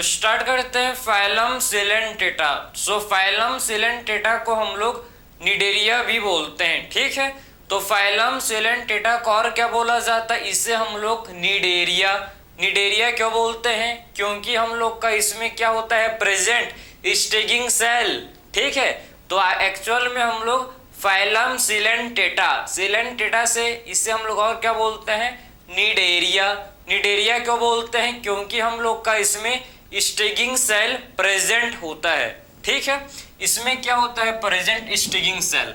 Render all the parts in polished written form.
तो स्टार्ट करते हैं फाइलम सिलेंटेटा। सो फाइलम सिलेंटेटा को हम लोग निडेरिया भी बोलते हैं, ठीक है। तो फाइलम सिलेंटेटा को और क्या बोला जाता है, इसे हम लोग निडेरिया। निडेरिया क्यों बोलते हैं, क्योंकि हम लोग का इसमें क्या होता है, प्रेजेंट स्टेगिंग सेल, ठीक है। तो एक्चुअल में हम लोग फाइलम सिलेंटेटा, सिलेंटेटा से इसे हम लोग और क्या बोलते हैं, निडेरिया। निडेरिया क्यों बोलते हैं, क्योंकि हम लोग का इसमें स्टेगिंग सेल प्रेजेंट होता है, ठीक है। इसमें क्या होता है, प्रेजेंट स्टेगिंग सेल।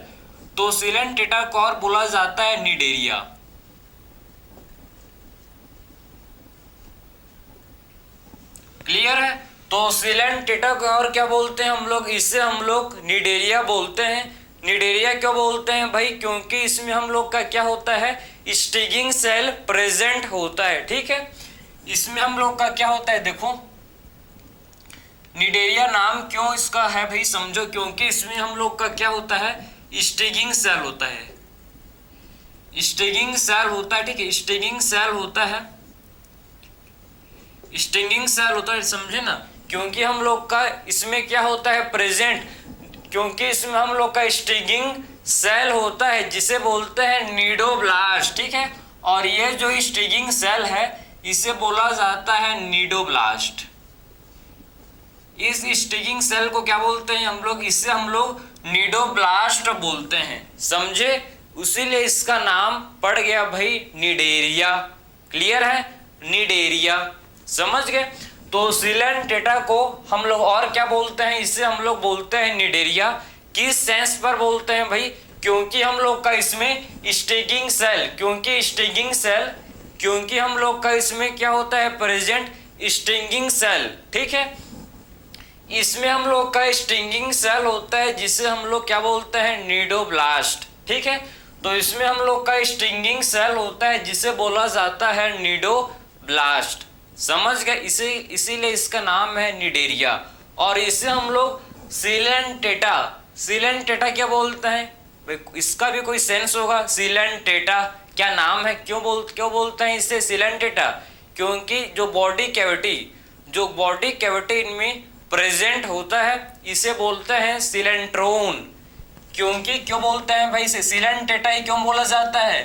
तो सिलेंटेटा को और बोला जाता है निडेरिया। क्लियर है। तो सिलेंटेटा को और क्या बोलते हैं हम लोग, इससे हम लोग निडेरिया बोलते हैं। निडेरिया क्यों बोलते हैं भाई, क्योंकि इसमें हम लोग का क्या होता है, स्टेगिंग सेल प्रेजेंट होता है, ठीक है। इसमें हम लोग का क्या होता है, देखो निडेरिया नाम क्यों इसका है भाई, समझो, क्योंकि इसमें हम लोग का क्या होता है, स्टेगिंग सेल होता है। स्टेगिंग सेल होता है, ठीक है, स्टेगिंग सेल होता है, स्टिंगिंग सेल होता है, समझे ना। क्योंकि हम लोग का इसमें क्या होता है, प्रेजेंट, क्योंकि इसमें हम लोग का स्टिंगिंग सेल होता है जिसे बोलते हैं नीडोब्लास्ट, ठीक है। और ये जो स्टिंगिंग सेल है इसे बोला जाता है नीडोब्लास्ट। इस स्टिंगिंग सेल को क्या बोलते हैं हम लोग, इससे हम लोग नीडोब्लास्ट बोलते हैं, समझे। उसीलिए इसका नाम पड़ गया भाई निडेरिया। क्लियर है, निडेरिया, समझ गए। तो सिलेंटेटा को हम लोग और क्या बोलते हैं, इससे हम लोग बोलते हैं निडेरिया। किस सेंस पर बोलते हैं भाई, क्योंकि हम लोग का इसमें स्टेगिंग सेल, क्योंकि हम लोग का इसमें क्या होता है, प्रेजेंट स्टिंगिंग सेल, ठीक है। इसमें हम लोग का स्टिंगिंग सेल होता है जिसे हम लोग क्या बोलते हैं, नीडोब्लास्ट, ठीक है। तो इसमें हम लोग का स्टिंगिंग सेल होता है जिसे बोला जाता है नीडोब्लास्ट, समझ गए। इसीलिए इसका नाम है निडेरिया। और इसे हम लोग सिलेंटेटा, सिलेंटेटा क्या बोलते हैं, इसका भी कोई सेंस होगा। सिलेंटेटा क्या नाम है, क्यों बोलते हैं इसे सिलेंटेटा, क्योंकि जो बॉडी कैविटी इनमें प्रेजेंट होता है इसे बोलते हैं सिलेंट्रोन। क्योंकि क्यों बोलते हैं भाई इसे सिलेंटेटा ही क्यों बोला जाता है,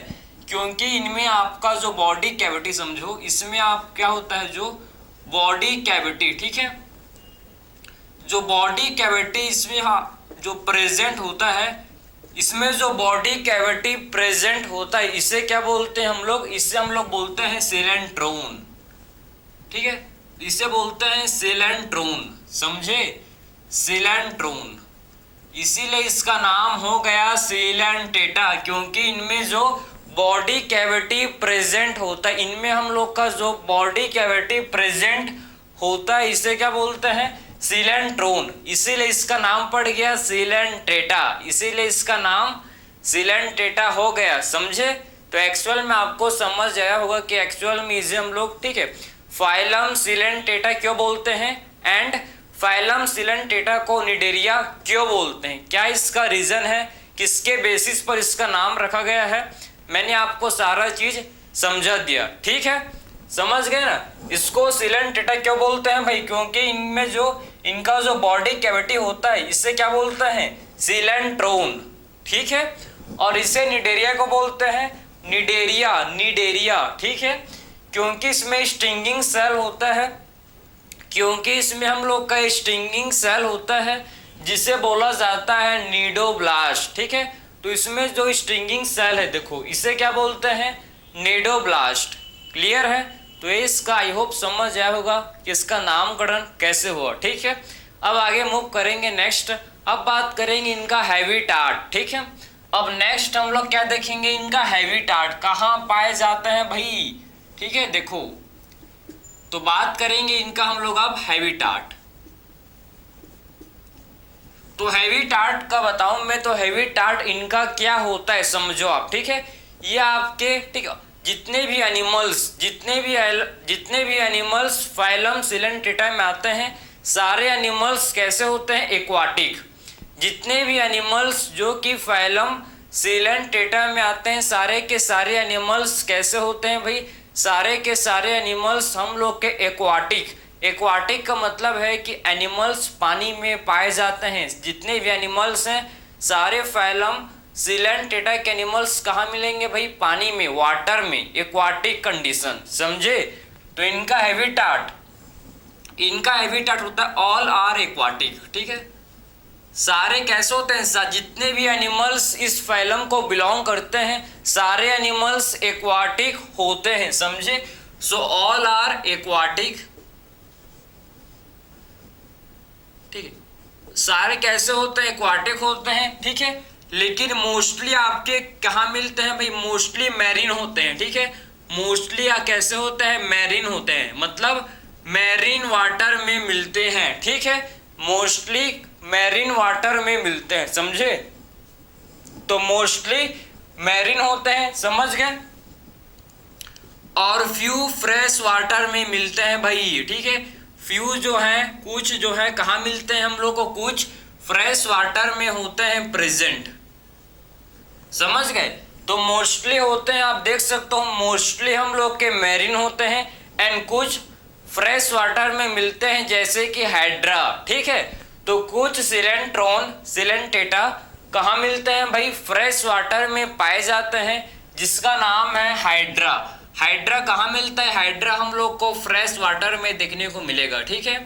क्योंकि इनमें आपका जो बॉडी कैविटी, समझो, इसमें आप क्या होता है, जो बॉडी कैविटी, ठीक है, जो बॉडी कैविटी इसमें जो प्रेजेंट होता है, इसमें जो बॉडी कैविटी प्रेजेंट होता है इसे क्या बोलते हैं हम लोग, इसे हम लोग बोलते हैं सिलेंट्रोन, ठीक है। इसे बोलते हैं सिलेंट्रोन, समझे, सिलेंट्रोन। इसीलिए इसका नाम हो गया सिलेंटेटा, क्योंकि इनमें जो बॉडी कैविटी प्रेजेंट होता है, इनमें हम लोग का जो बॉडी कैविटी प्रेजेंट होता है इसे क्या बोलते हैं, सिलेंट्रोन। इसीलिए इसका नाम पड़ गया सिलेंटेटा, इसीलिए इसका नाम सिलेंटेटा हो गया, समझे। तो एक्चुअल में आपको समझ आया होगा कि एक्चुअल में इसे हम लोग, ठीक है, फाइलम सिलेंटेटा क्यों बोलते हैं एंड फाइलम सिलेंटेटा को निडेरिया क्यों बोलते हैं, क्या इसका रीजन है, किसके बेसिस पर इसका नाम रखा गया है, मैंने आपको सारा चीज समझा दिया, ठीक है, समझ गए ना। इसको सिलेंटेटा क्यों बोलते हैं भाई, क्योंकि इनमें जो इनका जो बॉडी कैविटी होता है इसे क्या बोलते हैं, सिलेंट्रोन, ठीक है। और इसे निडेरिया को बोलते हैं निडेरिया, ठीक है, क्योंकि इसमें स्टिंगिंग सेल होता है, क्योंकि इसमें हम लोग का स्टिंगिंग सेल होता है जिसे बोला जाता है नीडोब्लास्ट, ठीक है। तो इसमें जो स्टिंगिंग सेल है, देखो, इसे क्या बोलते हैं, नीडोब्लास्ट। क्लियर है। तो इसका आई होप समझ आया होगा कि इसका नामकरण कैसे हुआ, ठीक है। अब आगे मूव करेंगे नेक्स्ट। अब बात करेंगे इनका हैबिटाट, ठीक है। अब नेक्स्ट हम लोग क्या देखेंगे, इनका हैबिटाट कहाँ पाए जाते हैं भाई, ठीक है। देखो, तो बात करेंगे इनका हम लोग अब हैबिटाट। तो हैबिटाट का बताऊं मैं, तो हैबिटाट इनका क्या होता है समझो आप, ठीक है। ये आपके, ठीक है, जितने भी एनिमल्स फाइलम सिलेंटेटा में आते हैं, सारे एनिमल्स कैसे होते हैं, एक्वाटिक। जितने भी एनिमल्स जो कि फाइलम सिलेंटेटा में आते हैं, सारे के सारे एनिमल्स कैसे होते हैं भाई, सारे के सारे एनिमल्स हम लोग के एक्वाटिक एक्वाटिक का मतलब है कि एनिमल्स पानी में पाए जाते हैं। जितने भी एनिमल्स हैं सारे फाइलम सिलेंटेटा के एनिमल्स कहाँ मिलेंगे भाई? पानी में, वाटर में, एक्वाटिक कंडीशन, समझे? तो इनका हैबिटाट होता है ऑल आर एक्वाटिक, ठीक है। सारे कैसे होते हैं? जितने भी एनिमल्स इस फाइलम को बिलोंग करते हैं सारे एनिमल्स एक्वाटिक होते हैं, समझे? सो ऑल आर एक्वाटिक, ठीक है। सारे कैसे होते हैं? एक्वाटिक होते हैं, ठीक है। लेकिन मोस्टली आपके कहाँ मिलते हैं भाई? मोस्टली मैरीन होते हैं, ठीक है। मोस्टली कैसे होते हैं? मैरीन होते हैं, मतलब मैरीन वाटर में मिलते हैं, ठीक है। मोस्टली मैरीन वाटर में मिलते हैं, समझे? तो मोस्टली मैरीन होते हैं, समझ गए? और फ्यू फ्रेश वाटर में मिलते हैं भाई, ठीक है। फ्यू जो है, कुछ जो है कहाँ मिलते हैं हम लोग को? कुछ फ्रेश वाटर में होते हैं प्रेजेंट, समझ गए? तो मोस्टली होते हैं, आप देख सकते हो मोस्टली हम लोग के मैरीन होते हैं एंड कुछ फ्रेश वाटर में मिलते हैं जैसे कि हाइड्रा, ठीक है। तो कुछ सिलेंट्रॉन, सिलेंटेटा कहाँ मिलते हैं भाई? फ्रेश वाटर में पाए जाते हैं जिसका नाम है हाइड्रा। हाइड्रा कहाँ मिलता है? हाइड्रा हम लोग को फ्रेश वाटर में देखने को मिलेगा, ठीक है।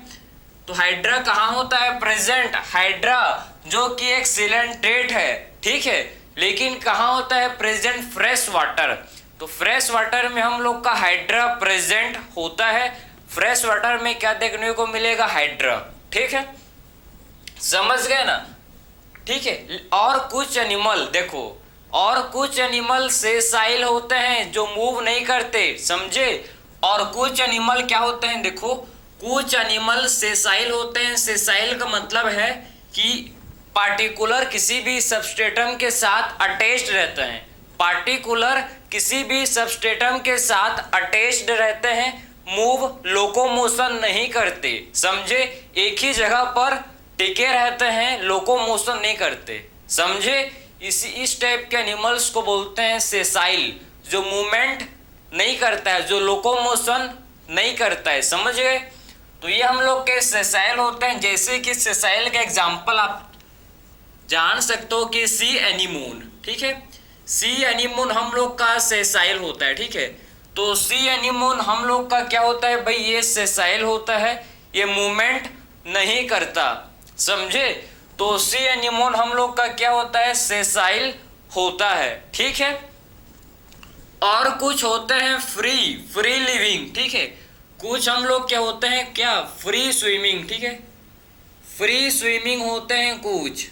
तो हाइड्रा कहाँ होता है? प्रेजेंट। हाइड्रा जो कि एक सिलेंट्रेट है, ठीक है, लेकिन कहाँ होता है? Present fresh water. तो फ्रेश वाटर में हम लोग का हाइड्रा प्रेजेंट होता है। फ्रेश वाटर में क्या देखने को मिलेगा? हाइड्रा, ठीक है, समझ गए ना? ठीक है। और कुछ एनिमल देखो, और कुछ एनिमल सेसाइल होते हैं जो मूव नहीं करते, समझे? और कुछ एनिमल क्या होते हैं? देखो, कुछ एनिमल सेसाइल होते हैं। सेसाइल का मतलब है कि पार्टिकुलर किसी भी सबस्ट्रेटम के साथ अटैच्ड रहते हैं। पार्टिकुलर किसी भी सबस्ट्रेटम के साथ अटैच्ड रहते हैं, मूव, लोकोमोशन नहीं करते, समझे? एक ही जगह पर टिके रहते हैं, लोकोमोशन नहीं करते, समझे? इस टाइप के एनिमल्स को बोलते हैं सेसाइल, जो मूवमेंट नहीं करता है, जो लोकोमोशन नहीं करता है, समझ गए? तो ये हम लोग के सेसाइल होते हैं। जैसे कि सेसाइल का एग्जांपल आप जान सकते हो कि सी एनीमोन, ठीक है। सी एनीमोन हम लोग का सेसाइल होता है, ठीक है। तो सी एनीमोन हम लोग का क्या होता है भाई? ये सेसाइल होता है, ये मूवमेंट नहीं करता, समझे? तो सी एनीमोन हम लोग का क्या होता है? सेसाइल होता है, ठीक है। और कुछ होते हैं फ्री लिविंग, ठीक है। कुछ हम लोग क्या होते हैं? क्या? फ्री स्विमिंग, ठीक है। फ्री स्विमिंग होते हैं कुछ,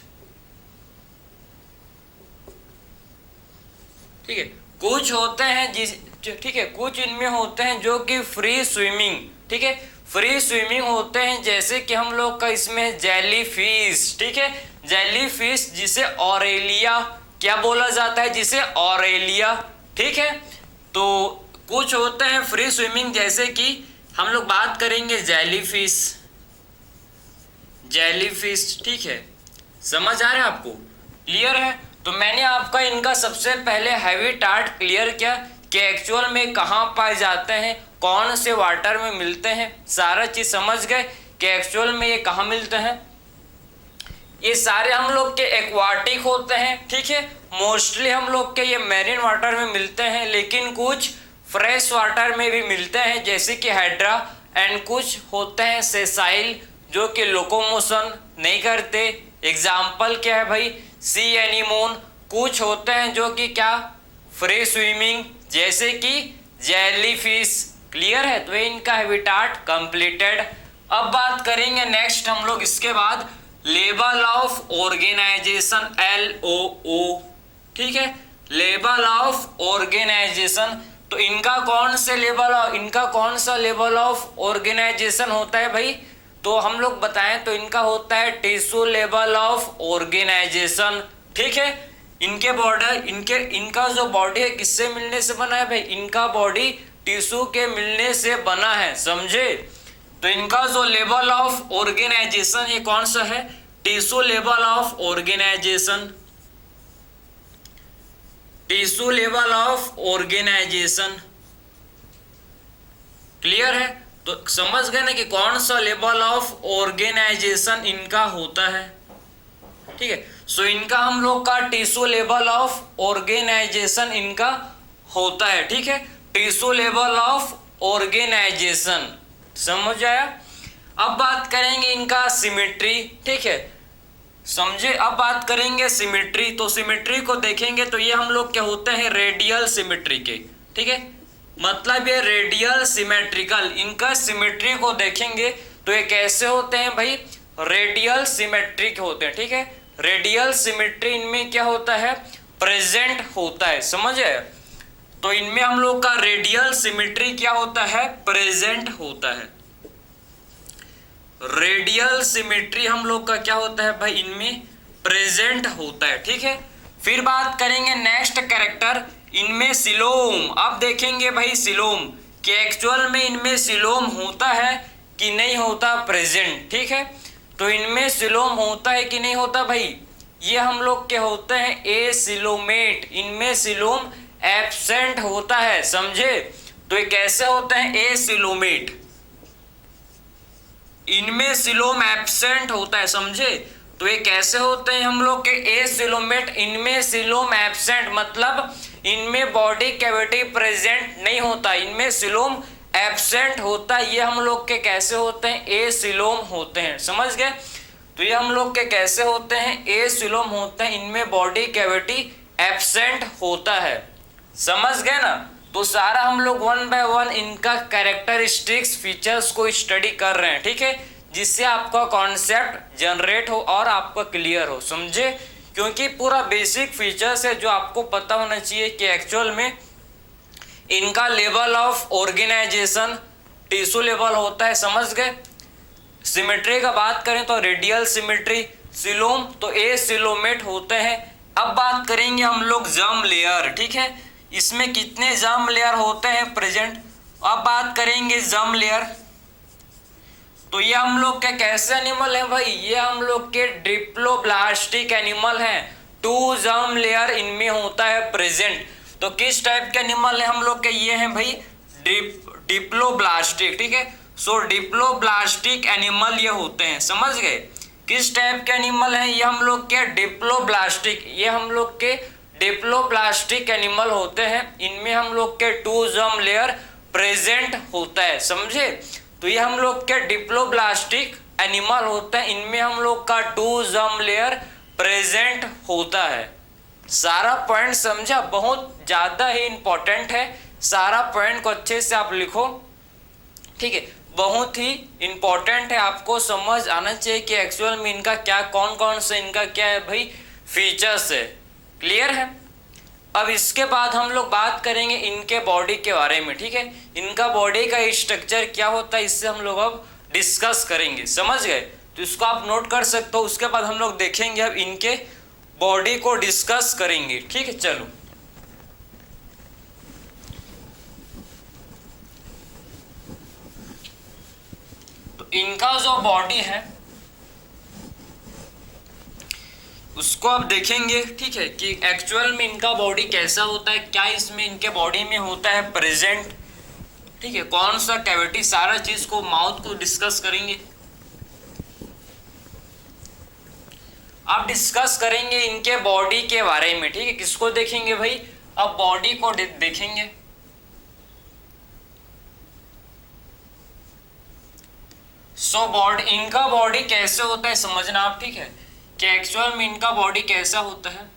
ठीक है। कुछ होते हैं ठीक है, कुछ इनमें होते हैं जो कि फ्री स्विमिंग, ठीक है, फ्री स्विमिंग होते हैं। जैसे कि हम लोग का इसमें जेली फिश, ठीक है, जेली फिश जिसे ऑरेलिया क्या बोला जाता है? जिसे ऑरेलिया, ठीक है। तो कुछ होते हैं फ्री स्विमिंग, जैसे कि हम लोग बात करेंगे जेली फिश, ठीक है। समझ आ रहा है आपको? क्लियर है? तो मैंने आपका इनका सबसे पहले हैबिटाट क्लियर किया कि एक्चुअल में कहाँ पाए जाते हैं, कौन से वाटर में मिलते हैं, सारा चीज समझ गए कि एक्चुअल में ये कहाँ मिलते हैं। ये सारे हम लोग के एक्वाटिक होते हैं, ठीक है। मोस्टली हम लोग के ये मैरीन वाटर में मिलते हैं, लेकिन कुछ फ्रेश वाटर में भी मिलते हैं जैसे कि हाइड्रा, एंड कुछ होते हैं सेसाइल जो कि लोकोमोशन नहीं करते। एग्जाम्पल क्या है भाई? सी एनीमोन। कुछ होते हैं जो कि क्या? फ्री स्विमिंग, जैसे कि जेली फिश। क्लियर है? तो इनका हैबिटाट कंप्लीटेड। अब बात करेंगे नेक्स्ट हम लोग इसके बाद लेवल ऑफ ऑर्गेनाइजेशन, LOO, ठीक है, लेवल ऑफ ऑर्गेनाइजेशन। तो इनका कौन सा लेवल ऑफ ऑर्गेनाइजेशन होता है भाई? तो हम लोग बताएं तो इनका होता है टिश्यू लेवल ऑफ ऑर्गेनाइजेशन, ठीक है। इनका जो बॉडी है किससे मिलने से बना है भाई? इनका बॉडी टिश्यू के मिलने से बना है, समझे? तो इनका जो लेवल ऑफ ऑर्गेनाइजेशन ये कौन सा है? Tissue level of organization, tissue level of organization. Clear है? तो समझ गए ना कि कौन सा लेवल ऑफ ऑर्गेनाइजेशन इनका होता है, ठीक है। सो इनका हम लोग का टिश्यू लेवल ऑफ ऑर्गेनाइजेशन इनका होता है, ठीक है, टिश्यू लेवल ऑफ ऑर्गेनाइजेशन, समझ आया। अब बात करेंगे इनका सिमेट्री, ठीक है, समझे। अब बात करेंगे सिमेट्री, तो सिमेट्री को देखेंगे तो ये हम लोग क्या होते हैं, रेडियल सिमेट्री के, ठीक है, मतलब ये रेडियल सिमेट्रिकल, इनका सिमेट्री को देखेंगे तो ये कैसे होते हैं भाई, रेडियल सिमेट्रिक होते हैं, ठीक है। रेडियल सिमेट्री इनमें क्या होता है, प्रेजेंट होता है, समझे। तो इनमें हम लोग का रेडियल सिमेट्री क्या होता है, प्रेजेंट होता है। रेडियल सिमेट्री हम लोग का क्या होता है भाई, इनमें प्रेजेंट होता है, ठीक है। फिर बात करेंगे नेक्स्ट कैरेक्टर, इनमें सिलोम। अब देखेंगे भाई सिलोम कि एक्चुअल में इनमें सिलोम होता है कि नहीं होता, प्रेजेंट, ठीक है। तो इनमें सिलोम होता है कि नहीं होता भाई, ये हम लोग के होते हैं ए सिलोमेट, इनमें सिलोम एब्सेंट होता है, समझे। तो ये कैसे होते हैं, ए सिलोमेट, इनमें सिलोम एब्सेंट होता है, समझे। तो ये कैसे होते हैं हम लोग के ए सिलोमेट, इनमें सिलोम एब्सेंट, मतलब इनमें बॉडी कैविटी प्रेजेंट नहीं होता, इनमें सिलोम एब्सेंट होता है। ये हम लोग के कैसे होते हैं, ए सिलोम होते हैं, समझ गए। तो ये हम लोग के कैसे होते हैं, ए सिलोम होते हैं, इनमें बॉडी कैविटी एब्सेंट होता है, समझ गए ना। तो सारा हम लोग वन बाय वन इनका कैरेक्टरिस्टिक्स फीचर्स को स्टडी कर रहे हैं, ठीक है, जिससे आपका कॉन्सेप्ट जनरेट हो और आपका क्लियर हो, समझे। क्योंकि पूरा बेसिक फीचर्स है जो आपको पता होना चाहिए कि एक्चुअल में इनका level of organization tissue level होता है, समझ गए। सिमेट्री का बात करें तो रेडियल सिमेट्री, सिलोम तो ए सिलोमेट होते हैं। अब बात करेंगे हम लोग जर्म लेयर, ठीक है, इसमें कितने जर्म लेयर होते हैं प्रेजेंट। अब बात करेंगे जर्म लेयर, तो ये हम लोग के कैसे एनिमल है भाई, ये हम लोग के डिप्लोब्लास्टिक एनिमल हैं, 2 जर्म लेयर इनमें होता है प्रेजेंट। तो किस टाइप के एनिमल है हम लोग के, ये हैं भाई डिप्लोब्लास्टिक, ठीक है। सो डिप्लोब्लास्टिक एनिमल ये होते हैं, समझ गए। किस टाइप के एनिमल हैं ये हम लोग के, डिप्लोब्लास्टिक, ये हम लोग के डिप्लोब्लास्टिक एनिमल होते हैं, इनमें हम लोग के 2 जर्म लेयर प्रेजेंट होता है, समझे। तो ये हम लोग के डिप्लोब्लास्टिक एनिमल होते हैं, इनमें हम लोग का 2 जर्म लेयर प्रेजेंट होता है। सारा पॉइंट समझा, बहुत ज्यादा ही इंपॉर्टेंट है, सारा पॉइंट को अच्छे से आप लिखो, ठीक है, बहुत ही इंपॉर्टेंट है, आपको समझ आना चाहिए कि एक्चुअल में इनका क्या, कौन कौन से इनका क्या है भाई फीचर्स है, क्लियर है। अब इसके बाद हम लोग बात करेंगे इनके बॉडी के बारे में, ठीक है, इनका बॉडी का स्ट्रक्चर क्या होता है, इससे हम लोग अब डिस्कस करेंगे, समझ गए। तो इसको आप नोट कर सकते हो। उसके बाद हम लोग देखेंगे अब इनके बॉडी को डिस्कस करेंगे, ठीक है। चलो तो इनका जो बॉडी है उसको आप देखेंगे, ठीक है, कि एक्चुअल में इनका बॉडी कैसा होता है, क्या इसमें इनके बॉडी में होता है प्रेजेंट, ठीक है, कौन सा कैविटी, सारा चीज को माउथ को डिस्कस करेंगे। आप डिस्कस करेंगे इनके बॉडी के बारे में, ठीक है। किसको देखेंगे भाई, अब बॉडी को देखेंगे। सो बॉडी, इनका बॉडी कैसे होता है समझना आप, ठीक है, कि एक्चुअल में इनका बॉडी कैसा होता है।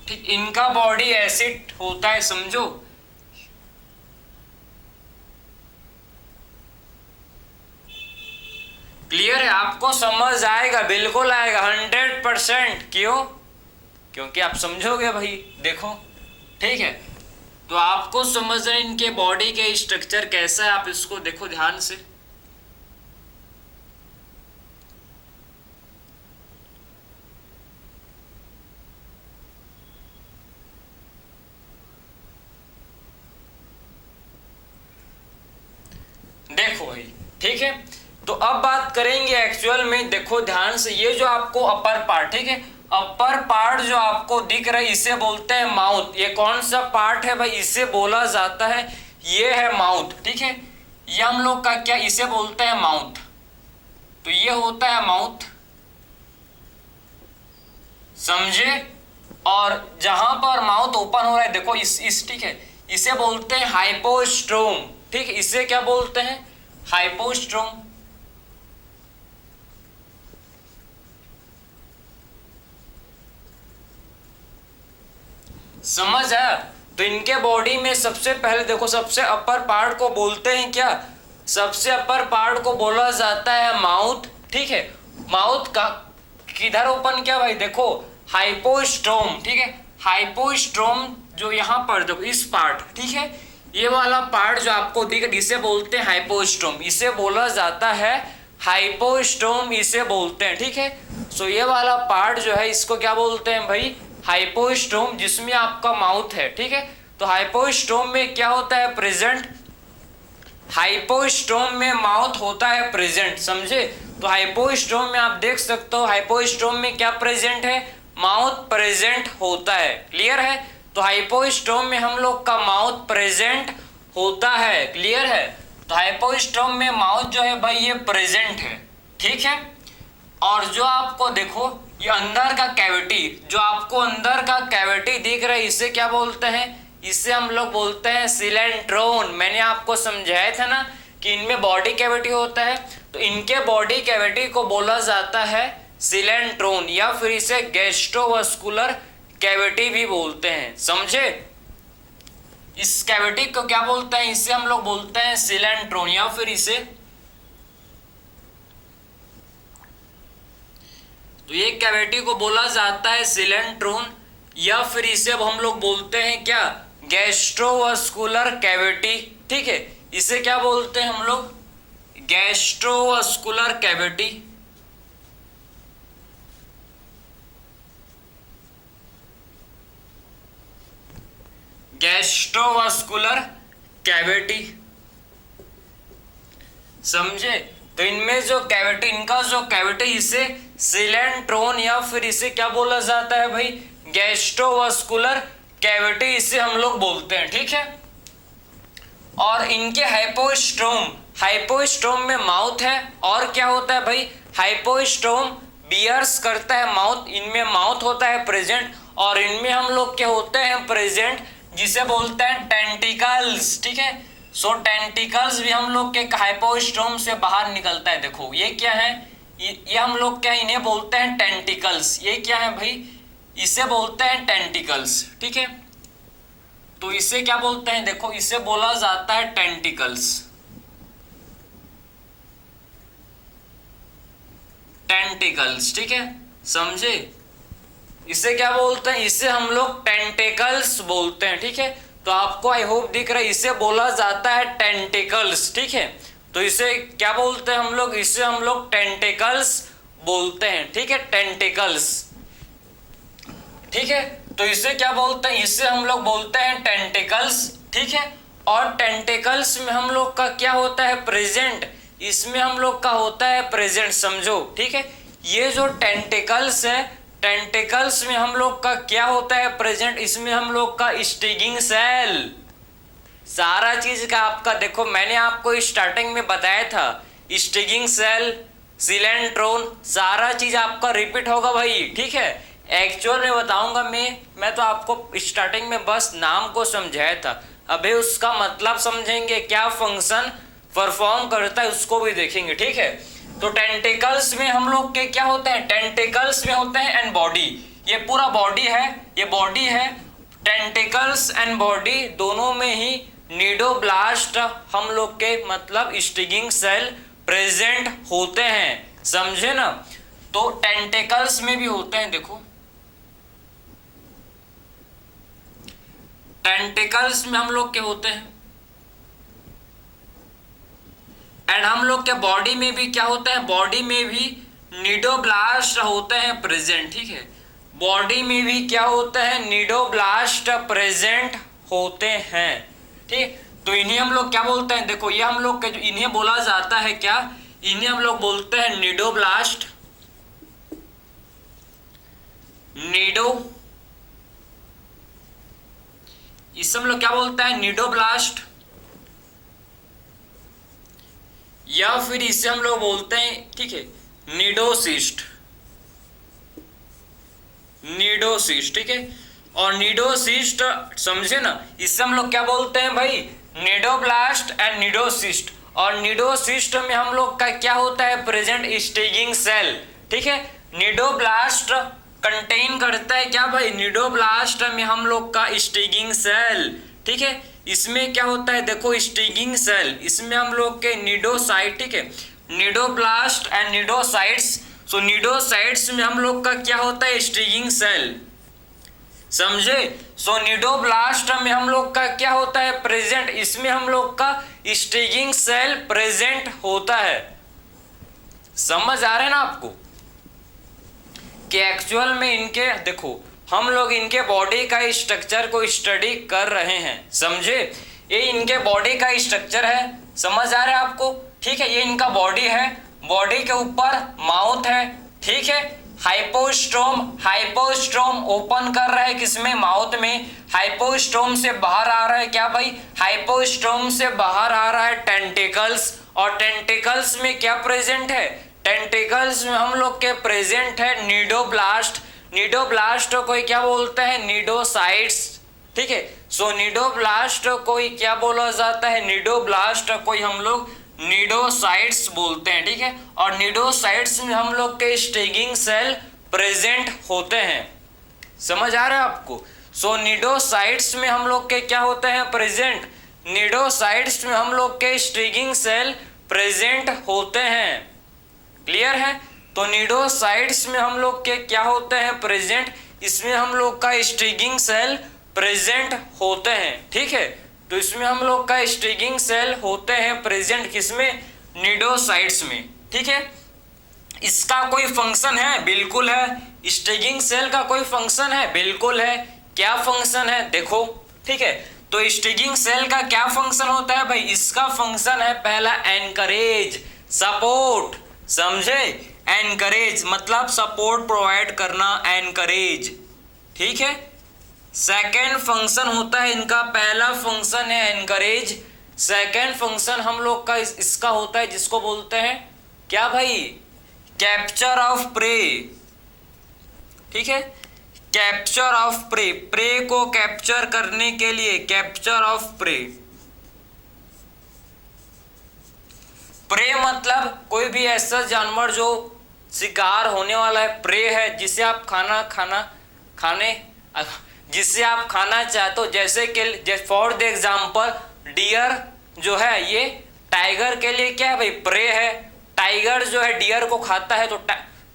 ठीक, इनका बॉडी ऐसे होता है, समझो। क्लियर है, आपको समझ आएगा, बिल्कुल आएगा, 100%। क्यों, क्योंकि आप समझोगे भाई, देखो, ठीक है। तो आपको समझ रहे इनके बॉडी के स्ट्रक्चर कैसा है, आप इसको देखो ध्यान से। ठीक है। तो अब बात करेंगे एक्चुअल में, देखो ध्यान से, ये जो आपको अपर पार्ट, ठीक है, अपर पार्ट जो आपको दिख रहा है इसे बोलते हैं माउथ। ये कौन सा पार्ट है भाई, इसे बोला जाता है, ये है माउथ, ठीक है। ये हम लोग का क्या, इसे बोलते हैं माउथ। तो ये होता है माउथ, समझे। और जहां पर माउथ ओपन हो रहा है, देखो इस ठीक है, इसे बोलते हैं हाइपोस्ट्रोम, ठीक है। इसे क्या बोलते हैं, हाइपोस्ट्रोम। समझ आया। तो इनके बॉडी में सबसे पहले देखो, सबसे अपर पार्ट को बोलते हैं क्या, सबसे अपर पार्ट को बोला जाता है माउथ, ठीक है। माउथ का किधर ओपन किया भाई, देखो हाइपोस्ट्रोम, ठीक है। हाइपोस्ट्रोम जो यहाँ पर देखो, इस पार्ट, ठीक है, ये वाला पार्ट जो आपको दिख, इसे बोलते हैं हाइपोस्ट्रोम, इसे बोला जाता है हाइपोस्ट्रोम, इसे बोलते हैं, ठीक है। सो ये वाला पार्ट जो है इसको क्या बोलते हैं भाई, हाइपोस्ट्रोम, जिसमें आपका माउथ है, ठीक है। तो हाइपोस्ट्रोम में क्या होता है, प्रेजेंट, हाइपोस्ट्रोम में माउथ होता है प्रेजेंट, समझे। तो हाइपोस्ट्रोम में आप देख सकते हो, हाइपोस्ट्रोम में क्या प्रेजेंट है, माउथ प्रेजेंट होता है, क्लियर है। तो हाइपोस्ट्रोम में हम लोग का माउथ प्रेजेंट होता है, क्लियर है। तो हाइपोस्ट्रोम में माउथ जो है भाई ये प्रेजेंट है, ठीक है। और जो आपको देखो ये अंदर का कैविटी, जो आपको अंदर का कैविटी दिख रहा है, इसे क्या बोलते हैं, इसे हम लोग बोलते हैं सिलेंट्रोन। मैंने आपको समझाया था ना कि इनमें बॉडी कैविटी होता है, तो इनके बॉडी कैविटी को बोला जाता है सिलेंट्रोन, या फिर इसे गैस्ट्रोवास्कुलर कैविटी भी बोलते हैं, समझे। इस कैविटी को क्या बोलते हैं, इसे हम लोग बोलते हैं सिलेंट्रोन, या फिर इसे, तो ये कैविटी को बोला जाता है सिलेंट्रोन, या फिर इसे हम लोग बोलते हैं क्या, गैस्ट्रोवास्कुलर कैविटी, ठीक है। इसे क्या बोलते हैं हम लोग, गैस्ट्रोवास्कुलर कैविटी। गैस्ट्रोवास्कुलर कैविटी, समझे। तो इनमें जो कैविटी, इनका जो कैविटी, इसे सिलेंट्रोन या फिर इसे क्या बोला जाता है भाई, गैस्ट्रोवास्कुलर कैविटी, इसे हम लोग बोलते हैं, ठीक है। और इनके हाइपोस्ट्रोम, हाइपोस्ट्रोम में माउथ है, और क्या होता है भाई, हाइपोस्ट्रोम बियर्स करता है माउथ, इनमें माउथ होता है प्रेजेंट, और इनमें हम लोग क्या होते हैं प्रेजेंट, जिसे बोलते हैं टेंटिकल्स, ठीक है। सो टेंटिकल्स भी हम लोग के हाइपोस्ट्रोम से बाहर निकलता है। देखो ये क्या है, ये हम लोग क्या, इन्हें बोलते हैं टेंटिकल्स। ये क्या है भाई, इसे बोलते हैं टेंटिकल्स, ठीक है। तो इसे क्या बोलते हैं, देखो इसे बोला जाता है टेंटिकल्स, टेंटिकल्स, ठीक है, समझे। इसे क्या बोलते हैं, इसे हम लोग टेंटिकल्स बोलते हैं, ठीक है। तो आपको आई होप दिख रहा है, इसे बोला जाता है टेंटिकल्स, ठीक है। तो इसे क्या बोलते हैं हम लोग, इसे हम लोग टेंटिकल्स बोलते हैं, ठीक है, टेंटिकल्स, ठीक है। तो इसे क्या बोलते हैं, इसे हम लोग बोलते हैं टेंटिकल्स, ठीक है। और टेंटिकल्स में हम लोग का क्या होता है प्रेजेंट, इसमें हम लोग का होता है प्रेजेंट, समझो, ठीक है। ये जो टेंटिकल्स है, टेंटिकल्स में हम लोग का क्या होता है प्रेजेंट, इसमें हम लोग का स्टिगिंग सेल, सारा चीज का आपका देखो, मैंने आपको स्टार्टिंग में बताया था, स्टिगिंग सेल, सिलेंट्रोन, सारा चीज आपका रिपीट होगा भाई, ठीक है। एक्चुअल में बताऊंगा मैं तो आपको स्टार्टिंग में बस नाम को समझाया था, अभी उसका मतलब समझेंगे, क्या फंक्शन परफॉर्म करता है उसको भी देखेंगे, ठीक है। तो टेंटिकल्स में हम लोग के क्या होते हैं, टेंटिकल्स में होते हैं एंड बॉडी, ये पूरा बॉडी है, ये बॉडी है। टेंटिकल्स एंड बॉडी दोनों में ही नीडोब्लास्ट हम लोग के मतलब स्टिगिंग सेल प्रेजेंट होते हैं, समझे ना। तो टेंटिकल्स में भी होते हैं, देखो टेंटिकल्स में हम लोग के होते हैं, एंड हम लोग के बॉडी में भी क्या होता है, बॉडी में भी नीडोब्लास्ट होते हैं प्रेजेंट, ठीक है। बॉडी में भी क्या होता है, नीडोब्लास्ट प्रेजेंट होते हैं, ठीक। तो इन्हें हम लोग क्या बोलते हैं, देखो ये हम लोग के इन्हें बोला जाता है क्या, इन्हें हम लोग बोलते हैं निडोब्लास्ट, इसे हम लोग क्या बोलते हैं, निडोब्लास्ट, या फिर इसे हम लोग बोलते हैं, ठीक है, निडोसिस्ट, ठीक है। और निडोसिस्ट समझे ना, इससे हम लोग क्या बोलते हैं भाई, निडोब्लास्ट एंड निडोसिस्ट। और निडोसिस्ट में हम लोग का क्या होता है, प्रेजेंट स्टेजिंग सेल, ठीक है। निडोब्लास्ट कंटेन करता है क्या भाई, निडोब्लास्ट में हम लोग का स्टेजिंग सेल, ठीक है। इसमें क्या होता है, देखो स्टेजिंग सेल, इसमें हम लोग के निडोसाइट, ठीक है, निडोब्लास्ट एंड निडोसाइट्स। सो निडोसाइट्स में हम लोग का क्या होता है, स्टेजिंग सेल, समझे। सो निडोब्लास्ट में हम लोग का क्या होता है, प्रेजेंट, इसमें हम लोग का स्टेजिंग सेल प्रेजेंट होता है। समझ आ रहे हैं ना आपको कि एक्चुअल में इनके, देखो हम लोग इनके बॉडी का स्ट्रक्चर को स्टडी कर रहे हैं, समझे। ये इनके बॉडी का स्ट्रक्चर है, समझ आ रहा है आपको, ठीक है। ये इनका बॉडी है, बॉडी के ऊपर माउथ है, ठीक है। हाइपोस्टोम ओपन कर रहा है किसमें, माउथ में। हाइपोस्टोम से बाहर आ रहा है क्या भाई, हाइपोस्टोम से बाहर आ रहा है टेंटिकल्स। और टेंटिकल्स में क्या प्रेजेंट है, टेंटिकल्स में हम लोग के प्रेजेंट है निडोब्लास्ट। निडोब्लास्ट को क्या बोलते हैं, निडोसाइट्स, ठीक है। सो निडोब्लास्ट को क्या बोला जाता है, निडोब्लास्ट को हम लोग निडोसाइट्स बोलते हैं, ठीक है। और निडोसाइट्स में हम लोग के स्टेजिंग सेल प्रेजेंट होते हैं, समझ आ रहा है आपको। सो निडोसाइट्स में हम लोग के क्या होते हैं, प्रेजेंट, निडोसाइट्स में हम लोग के स्टेजिंग सेल प्रेजेंट होते हैं, क्लियर है। तो निडोसाइट्स में हम लोग के क्या होते हैं, प्रेजेंट, इसमें हम लोग का स्टेजिंग सेल प्रेजेंट होते हैं, ठीक है। तो इसमें हम लोग का स्टेजिंग सेल होते हैं प्रेजेंट किसमें, निडोसाइट्स में, ठीक है। इसका कोई फंक्शन है, बिल्कुल है। स्टेजिंग सेल का कोई फंक्शन है, बिल्कुल है। क्या फंक्शन है, देखो, ठीक है। तो स्टेजिंग सेल का क्या फंक्शन होता है भाई, इसका फंक्शन है पहला एनकरेज, सपोर्ट, समझे। एनकरेज मतलब सपोर्ट प्रोवाइड करना, एनकरेज, ठीक है। सेकेंड फंक्शन होता है इनका, पहला फंक्शन है एनकरेज, सेकेंड फंक्शन हम लोग का इसका होता है जिसको बोलते हैं क्या भाई, कैप्चर ऑफ प्रे, ठीक है। कैप्चर ऑफ प्रे, प्रे को कैप्चर करने के लिए, कैप्चर ऑफ प्रे। प्रे मतलब कोई भी ऐसा जानवर जो शिकार होने वाला है, प्रे है जिसे आप जिससे आप खाना चाहते हो, जैसे कि फॉर द एग्जाम्पल डियर जो है, ये टाइगर के लिए क्या है भाई, प्रे है। टाइगर जो है डियर को खाता है, तो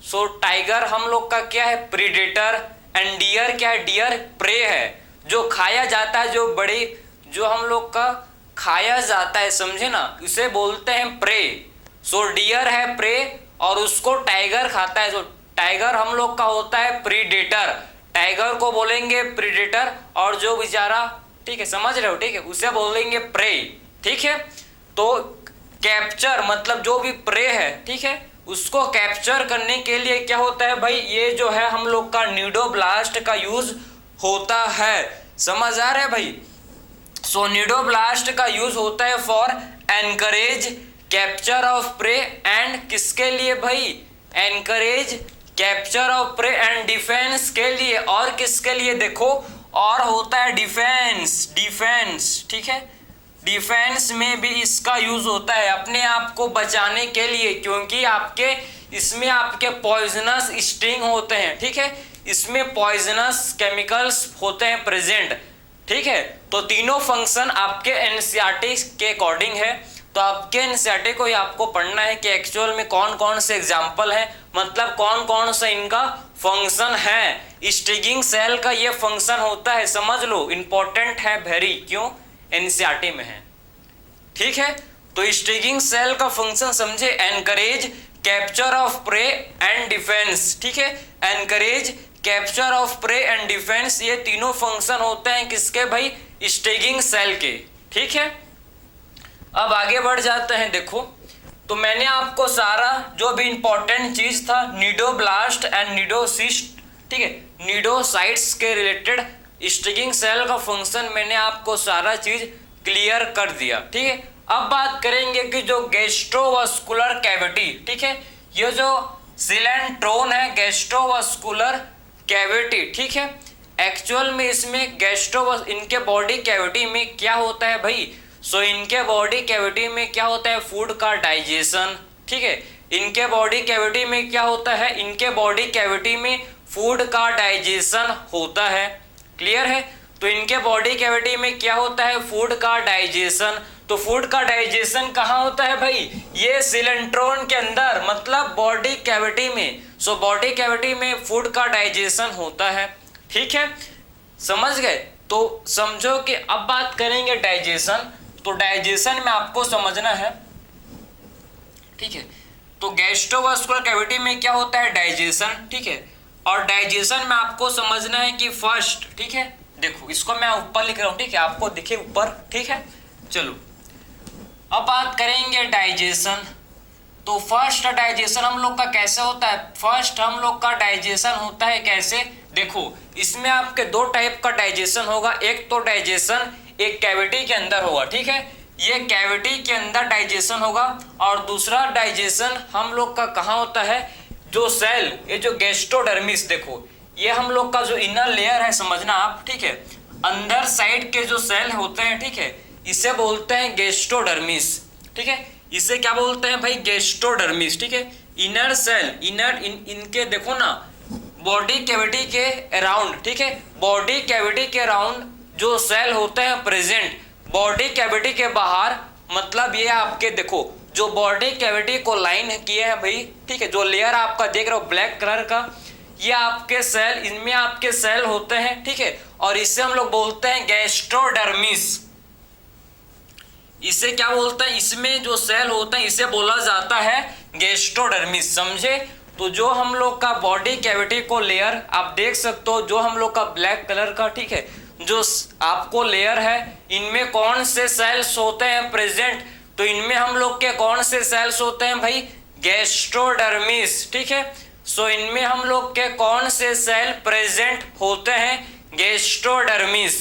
सो टाइगर हम लोग का क्या है, प्रीडेटर। एंड डियर क्या है, डियर प्रे है, जो खाया जाता है, जो बड़ी, जो हम लोग का खाया जाता है, समझे ना, इसे बोलते हैं प्रे। सो डियर है प्रे और उसको टाइगर खाता है, तो टाइगर हम लोग का होता है प्रीडेटर, टाइगर को बोलेंगे प्रीडेटर। और जो बेचारा, ठीक है, समझ रहे हो, ठीक है, उसे बोलेंगे प्रे, ठीक है। तो कैप्चर मतलब जो भी प्रे है, ठीक है, उसको कैप्चर करने के लिए क्या होता है भाई, ये जो है हम लोग का निडोब्लास्ट का यूज होता है, समझ आ रहा है भाई। सो निडोब्लास्ट का यूज होता है for anchorage, capture of prey and किसके लिए भाई, anchorage, capture of prey and defence के लिए। और किसके लिए, देखो, और होता है डिफेंस, ठीक है। डिफेंस में भी इसका यूज होता है, अपने आप को बचाने के लिए, क्योंकि आपके इसमें आपके पॉइजनस स्टिंग होते हैं, ठीक है, इसमें पॉइजनस केमिकल्स होते हैं प्रेजेंट, ठीक है। तो तीनों फंक्शन आपके एनसीईआरटी के अकॉर्डिंग है। तो आपके एनसीईआरटी को ही आपको पढ़ना है कि एक्चुअल में कौन कौन से एग्जाम्पल है, मतलब कौन कौन सा इनका फंक्शन है। स्टेजिंग सेल का ये फंक्शन होता है, समझ लो, इंपॉर्टेंट है वेरी, क्यों, एनसीईआरटी में है, ठीक है। तो स्टेजिंग सेल का फंक्शन समझे, anchorage, capture of prey and defence, ठीक है। Anchorage, capture of prey and defence, ये तीनों फंक्शन होते हैं किसके भाई, स्टेजिंग सेल के, ठीक है। अब आगे बढ़ जाते हैं। देखो, तो मैंने आपको सारा जो भी इंपॉर्टेंट चीज था निडोब्लास्ट एंड निडोसिस्ट, ठीक है, निडोसाइट्स के रिलेटेड स्टिकिंग सेल का फंक्शन मैंने आपको सारा चीज क्लियर कर दिया। ठीक है, अब बात करेंगे कि जो गैस्ट्रोवास्कुलर कैविटी, ठीक है, ये जो सिलेंट्रोन है गैस्ट्रोवास्कुलर कैविटी, ठीक है, एक्चुअल में इसमें इनके बॉडी कैविटी में क्या होता है भाई? सो इनके बॉडी कैविटी में क्या होता है? फूड का डाइजेशन। ठीक है, इनके बॉडी कैविटी में क्या होता है? इनके बॉडी कैविटी में फूड का डाइजेशन होता है। क्लियर है? तो इनके बॉडी कैविटी में क्या होता है? फूड का डाइजेशन। तो फूड का डाइजेशन कहाँ होता है भाई? ये सिलेंट्रोन के अंदर, मतलब बॉडी कैविटी में। सो बॉडी कैविटी में फूड का डाइजेशन होता है। ठीक है, समझ गए? तो समझो कि अब बात करेंगे डाइजेशन। तो डाइजेशन में आपको समझना है, ठीक है, तो गैस्ट्रोवास्कुलर कैविटी में क्या होता है? डाइजेशन। ठीक है, और डाइजेशन में आपको समझना है कि फर्स्ट, ठीक है, देखो इसको मैं ऊपर लिख रहा हूं, ठीक है, आपको दिखे ऊपर। ठीक है, चलो अब बात करेंगे डाइजेशन। तो फर्स्ट डाइजेशन हम लोग का कैसे होता है? फर्स्ट हम लोग का डाइजेशन होता है कैसे? देखो, इसमें आपके दो टाइप का डाइजेशन होगा। एक तो डाइजेशन एक कैविटी के अंदर होगा, ठीक है, ये कैविटी के अंदर डाइजेशन होगा। और दूसरा डाइजेशन हम लोग का कहाँ होता है? जो सेल, ये जो गैस्ट्रोडर्मिस, देखो ये हम लोग का जो इनर लेयर है, समझना आप, ठीक है, अंदर साइड के जो सेल होते हैं, ठीक है, इसे बोलते हैं गैस्ट्रोडर्मिस। ठीक है, इसे क्या बोलते हैं भाई? गैस्ट्रोडर्मिस। ठीक है, इनर सेल, इनके देखो ना बॉडी कैविटी के अराउंड, ठीक है, बॉडी कैविटी के अराउंड जो सेल होते हैं प्रेजेंट, बॉडी कैविटी के बाहर, मतलब ये आपके देखो जो बॉडी कैविटी को लाइन किए हैं भाई, ठीक है, जो लेयर आपका देख रहे हो ब्लैक कलर का, ये आपके सेल, इनमें आपके सेल होते हैं। ठीक है, और इसे हम लोग बोलते हैं गैस्ट्रोडर्मिस। इसे क्या बोलते हैं? इसमें जो सेल होते हैं इसे बोला जाता है गैस्ट्रोडर्मिस। समझे? तो जो हम लोग का बॉडी कैविटी को लेयर आप देख सकते हो, जो हम लोग का ब्लैक कलर का, ठीक है, जो आपको लेयर है, इनमें कौन से सेल्स होते हैं प्रेजेंट? तो इनमें हम लोग के कौन से सेल्स होते हैं भाई? गैस्ट्रोडर्मिस। ठीक है, सो इनमें हम लोग के कौन से सेल प्रेजेंट होते हैं? गैस्ट्रोडर्मिस।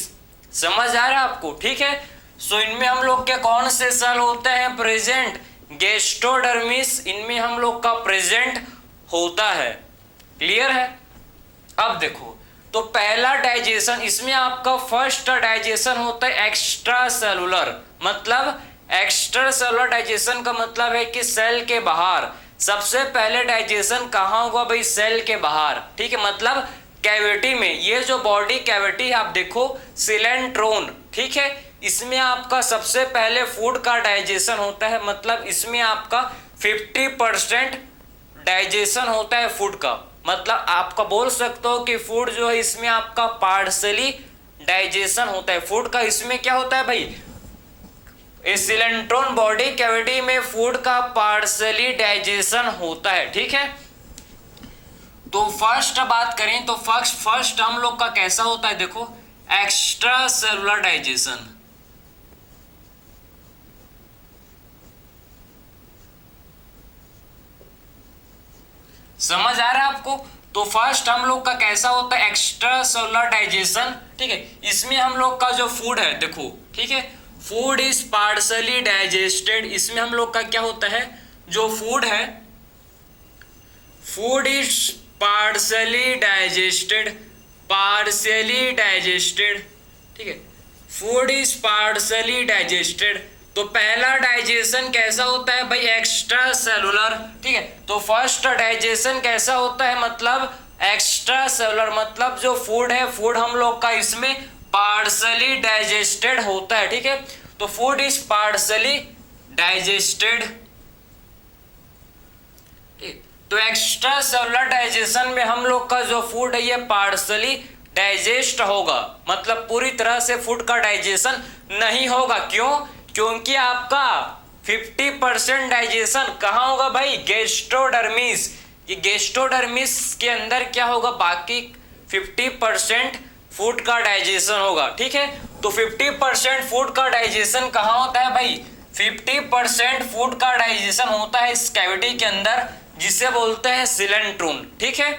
समझ आ रहा है आपको? ठीक है, सो इनमें हम लोग के कौन से सेल होते हैं प्रेजेंट? गैस्ट्रोडर्मिस इनमें हम लोग का प्रेजेंट होता है। क्लियर है? अब देखो, तो पहला डाइजेशन, इसमें आपका फर्स्ट डाइजेशन होता है एक्स्ट्रा सेलुलर। मतलब एक्स्ट्रा सेलुलर डाइजेशन का मतलब है कि सेल के बाहर। सबसे पहले डाइजेशन कहाँ होगा भाई? सेल के बाहर। ठीक है, मतलब कैविटी में। ये जो बॉडी कैविटी है आप देखो, सिलेंट्रोन, ठीक है, इसमें आपका सबसे पहले फूड का डाइजेशन होता है। मतलब इसमें आपका 50% डाइजेशन होता है फूड का। मतलब आपका बोल सकते हो कि फूड जो है इसमें आपका पार्शली डाइजेशन होता है फूड का। इसमें क्या होता है भाई? इस सिलेंट्रोन बॉडी कैविटी में फूड का पार्शली डाइजेशन होता है। ठीक है, तो फर्स्ट बात करें तो फर्स्ट हम लोग का कैसा होता है? देखो, एक्स्ट्रा सेलुलर डाइजेशन। समझ आ रहा है आपको? तो फर्स्ट हम लोग का कैसा होता है? Extra cellular digestion. ठीक है, इसमें हम लोग का जो फूड है देखो, ठीक है, फूड इज पार्शली डाइजेस्टेड। इसमें हम लोग का क्या होता है? जो फूड है, food is partially digested, partially digested. ठीक है, फूड इज पार्शली डाइजेस्टेड। तो पहला डाइजेशन कैसा होता है भाई? Extra cellular. ठीक है, तो फर्स्ट डाइजेशन कैसा होता है? मतलब एक्स्ट्रा सेलुलर, मतलब जो फूड है, फूड हम लोग का इसमें पार्शली डाइजेस्टेड होता है। ठीक है, तो फूड इज पार्शली डाइजेस्टेड। ठीक, तो एक्स्ट्रा सेलुलर डाइजेशन में हम लोग का जो फूड है ये पार्शली डाइजेस्ट होगा। मतलब पूरी तरह से फूड का डाइजेशन नहीं होगा। क्यों? क्योंकि आपका 50% डाइजेशन कहाँ होगा भाई? गैस्ट्रोडर्मिस। ये गैस्ट्रोडर्मिस के अंदर क्या होगा? बाकी 50% फूड का डाइजेशन होगा। ठीक है, तो 50% फूड का डाइजेशन कहाँ होता है भाई? 50% फूड का डाइजेशन होता है इस कैविटी के अंदर, जिसे बोलते हैं सिलेंट्रोन। ठीक है,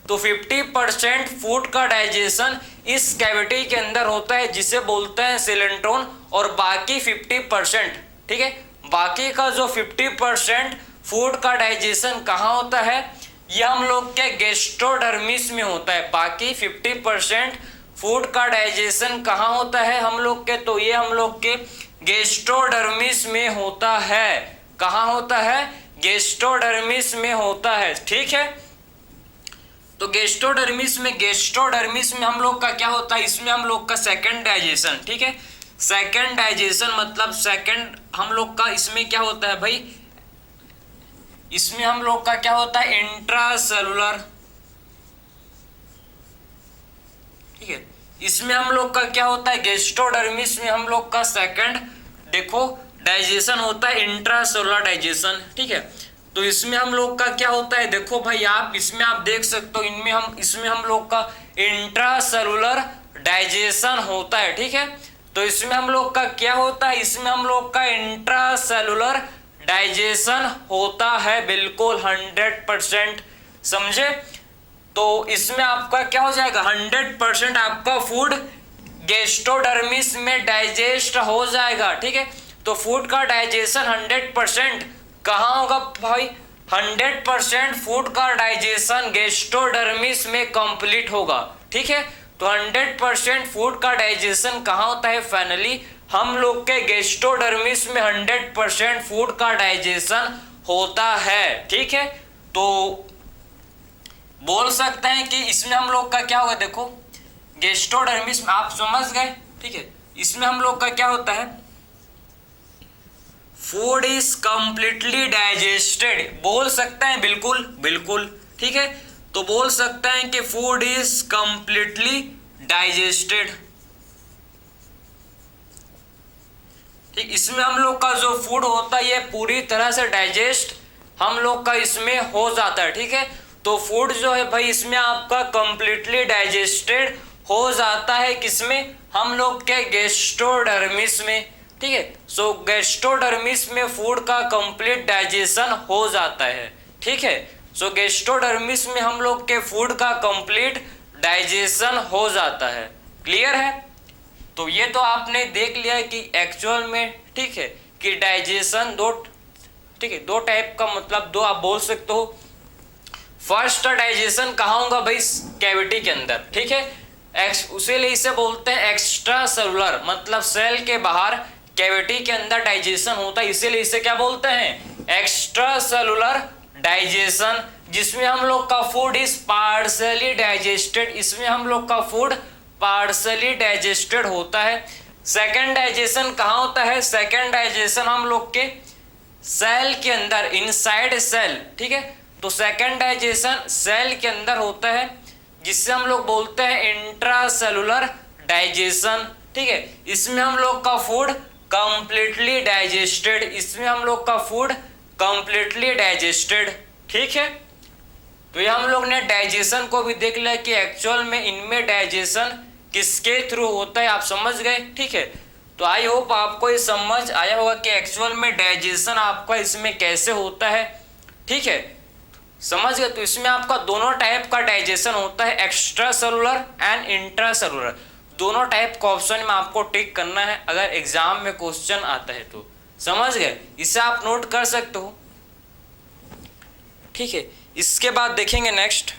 तो 50% फूड का डाइजेशन इस कैविटी के अंदर होता है, जिसे बोलते हैं सिलेंट्रोन। और बाकी 50%, ठीक है, बाकी का जो 50% फूड का डाइजेशन कहाँ होता है, ये हम लोग के गैस्ट्रोडर्मिस में होता है। बाकी 50% फूड का डाइजेशन कहाँ होता है हम लोग के, तो ये हम लोग के गैस्ट्रोडर्मिस में होता है। कहाँ होता है, गैस्ट्रोडर्मिस में होता है। ठीक है, तो गैस्ट्रोडर्मिस में हम लोग का क्या होता है, इसमें हम लोग का सेकंड डाइजेशन। ठीक है, सेकंड डाइजेशन मतलब सेकंड हम लोग का इसमें क्या होता है भाई, इसमें हम लोग का क्या होता है, इंट्रासेलुलर। ठीक है, इसमें हम लोग का क्या होता है, गैस्ट्रोडर्मिस में हम लोग का सेकंड देखो डाइजेशन होता है, इंट्रासेलुलर डाइजेशन। ठीक है, तो इसमें हम लोग का क्या होता है, देखो भाई आप इसमें आप देख सकते हो, इसमें हम लोग का इंट्रासेलुलर डाइजेशन होता है। ठीक है, तो इसमें हम लोग का क्या होता है, इसमें हम लोग का इंट्रासेलुलर डाइजेशन होता है, बिल्कुल 100%। समझे, तो इसमें आपका क्या हो जाएगा, 100% आपका फूड गैस्ट्रोडर्मिस में डाइजेस्ट हो जाएगा। ठीक है, तो फूड का डाइजेशन 100% कहाँ होगा भाई, 100% फूड का डाइजेशन गैस्ट्रोडर्मिस में कंप्लीट होगा। ठीक है, तो 100% फूड का डाइजेशन कहाँ होता है, फाइनली हम लोग के गैस्ट्रोडर्मिस में 100% फूड का डाइजेशन होता है। ठीक है, तो बोल सकते हैं कि इसमें हम लोग का क्या होगा, देखो गैस्ट्रोडर्मिस में आप समझ गए। ठीक है, इसमें हम लोग का क्या होता है, फूड इज कंप्लीटली डाइजेस्टेड, बोल सकते हैं, बिल्कुल बिल्कुल। ठीक है, तो बोल सकते हैं कि फूड इज कंप्लीटली डाइजेस्टेड। ठीक, इसमें हम लोग का जो फूड होता है ये पूरी तरह से डाइजेस्ट हम लोग का इसमें हो जाता है। ठीक है, तो फूड जो है भाई इसमें आपका कंप्लीटली डाइजेस्टेड हो जाता है, किसमें, हम लोग के गैस्ट्रोडर्मिस में। ठीक है, सो गैस्ट्रोडर्मिस में फूड का कंप्लीट डाइजेशन हो जाता है। ठीक है, सो गैस्ट्रोडर्मिस में हम लोग के फूड का कंप्लीट डाइजेशन हो जाता है। क्लियर है, तो ये तो आपने देख लिया है कि एक्चुअल में, ठीक है, कि डाइजेशन ठीक है, दो टाइप का, मतलब दो आप बोल सकते हो। फर्स्ट डाइजेशन कहाँ होगा भाई, कैविटी के अंदर। ठीक है, उसीलिए इसे बोलते हैं एक्स्ट्रा सेलुलर, मतलब सेल के बाहर कैविटी के अंदर डाइजेशन होता है, इसीलिए इसे क्या बोलते हैं, एक्स्ट्रा सेलुलर डाइजेशन, जिसमें हम लोग का फूड इज पार्शली डाइजेस्टेड, इसमें हम लोग का फूड पार्शली डाइजेस्टेड होता है। सेकंड डाइजेशन कहाँ होता है, सेकंड डाइजेशन हम लोग के सेल के अंदर, इनसाइड सेल। ठीक है, तो सेकंड डाइजेशन सेल के अंदर होता है, जिससे हम लोग बोलते हैं इंट्रासेलुलर डाइजेशन। ठीक है, इसमें हम लोग का फूड कंप्लीटली डाइजेस्टेड, इसमें हम लोग का फूड कंप्लीटली डाइजेस्टेड। ठीक है, तो ये हम लोग ने डाइजेशन को भी देख लिया कि एक्चुअल में इनमें डाइजेशन किसके थ्रू होता है, आप समझ गए। ठीक है, तो आई होप आपको ये समझ आया होगा कि एक्चुअल में डाइजेशन आपका इसमें कैसे होता है। ठीक है, समझ गए। तो इसमें आपका दोनों टाइप का डाइजेशन होता है, एक्स्ट्रा सेलुलर एंड इंट्रासेलुलर, दोनों टाइप का ऑप्शन में आपको टिक करना है अगर एग्जाम में क्वेश्चन आता है तो। समझ गए, इसे आप नोट कर सकते हो। ठीक है, इसके बाद देखेंगे नेक्स्ट,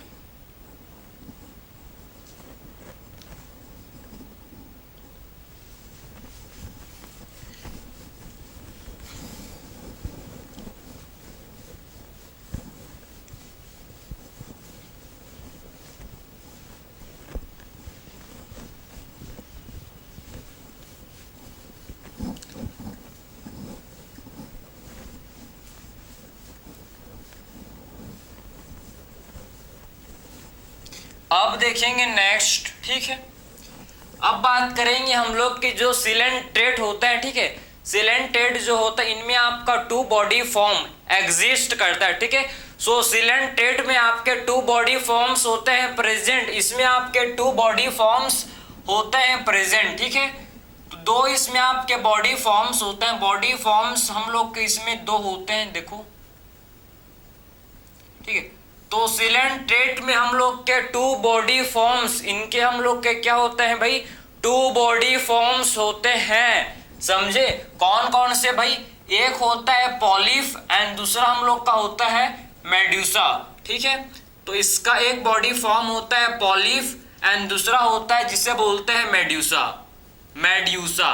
अब देखेंगे नेक्स्ट। ठीक है, अब बात करेंगे हम लोग कि जो सिलेंट्रेट होता है। ठीक है, सिलेंट्रेट जो होता है इनमें आपका 2 बॉडी फॉर्म एग्जिस्ट करता है। ठीक है, सो सिलेंट्रेट में आपके 2 बॉडी फॉर्म्स होते हैं प्रेजेंट, इसमें आपके 2 बॉडी फॉर्म्स होते हैं प्रेजेंट। ठीक है, तो दो इसमें आपके बॉडी फॉर्म्स होते हैं। बॉडी फॉर्म्स हम लोग के इसमें दो होते हैं, देखो, ठीक है। तो सिलेंट्रेट में हम लोग के टू बॉडी फॉर्म्स, इनके हम लोग के क्या होते हैं भाई, टू बॉडी फॉर्म्स होते हैं, समझे। कौन कौन से भाई, एक होता है पॉलिफ एंड दूसरा हम लोग का होता है मेड्यूसा, ठीक है। तो इसका एक बॉडी फॉर्म होता है पॉलिफ एंड दूसरा होता है जिसे बोलते हैं मेड्यूसा, मेड्यूसा,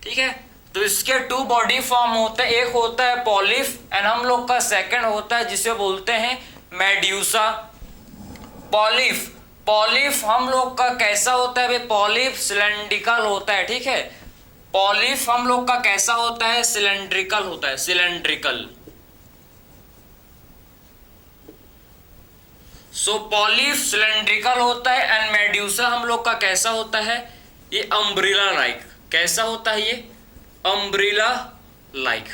ठीक है। तो इसके टू बॉडी फॉर्म होते हैं, एक होता है पॉलिफ एंड हम लोग का सेकंड होता है जिसे बोलते हैं मेड्यूसा। पॉलिफ, पॉलिफ हम लोग का कैसा होता है भाई, पॉलिफ सिलेंड्रिकल होता है, ठीक है। पॉलिफ हम लोग का कैसा होता है, सिलेंड्रिकल होता है, सिलेंड्रिकल। सो पॉलिफ सिलेंड्रिकल होता है एंड मेड्यूसा हम लोग का कैसा होता है, ये अम्ब्रेला लाइक। कैसा होता है ये, अम्ब्रेला लाइक,